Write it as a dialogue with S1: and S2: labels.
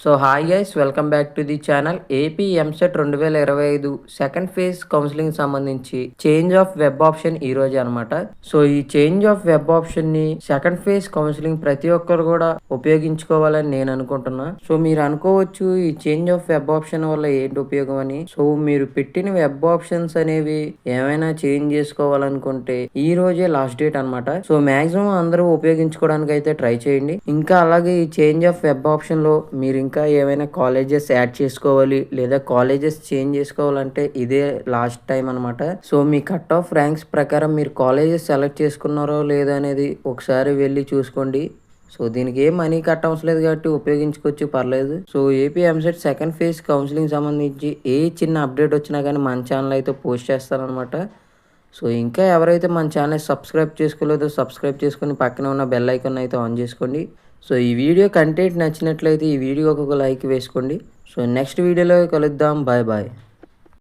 S1: So hi guys, welcome back to the channel. AP EAMCET 2025 second phase counselling సంబంధించి change of web option ఈ రోజు అనమాట. So ఈ change of web option ని second phase counselling ప్రతి ఒక్కరు కూడా ఉపయోగించుకోవాలని నేను అనుకుంటున్నా. సో మీరు అనుకోవచ్చు ఈ చేంజ్ ఆఫ్ వెబ్ ఆప్షన్ వల్ల ఏంటి ఉపయోగం అని. సో మీరు పెట్టిన వెబ్ ఆప్షన్స్ అనేవి ఏమైనా చేంజ్ చేసుకోవాలనుకుంటే ఈ రోజే లాస్ట్ డేట్ అనమాట. సో మాక్సిమం అందరూ ఉపయోగించుకోవడానికి అయితే ట్రై చేయండి. ఇంకా అలాగే ఈ చేంజ్ ఆఫ్ వెబ్ ఆప్షన్ లో మీరు ఇంకా ఏమైనా కాలేజెస్ యాడ్ చేసుకోవాలి లేదా కాలేజెస్ చేంజ్ చేసుకోవాలంటే ఇదే లాస్ట్ టైం అనమాట. సో మీ కట్ ఆఫ్ ర్యాంక్స్ ప్రకారం మీరు కాలేజెస్ సెలెక్ట్ చేసుకున్నారో లేదా అనేది ఒకసారి వెళ్ళి చూసుకోండి. సో దీనికి ఏం మనీ కట్ అవసరం లేదు కాబట్టి ఉపయోగించుకోవచ్చు, పర్లేదు. So AP EAMCET second phase counselling సంబంధించి ఏ చిన్న అప్డేట్ వచ్చినా కానీ మన ఛానల్ అయితే పోస్ట్ చేస్తానమాట. సో ఇంకా ఎవరైతే మన ఛానల్ సబ్స్క్రైబ్ చేసుకోలేదో సబ్స్క్రైబ్ చేసుకుని పక్కన ఉన్న బెల్ ఐకాన్ అయితే ఆన్ చేసుకోండి. సో ఈ వీడియో కంటెంట్ నచ్చినట్లయితే ఈ వీడియోకి ఒక లైక్ వేసుకోండి. సో నెక్స్ట్ వీడియోలో కలుద్దాం. Bye bye.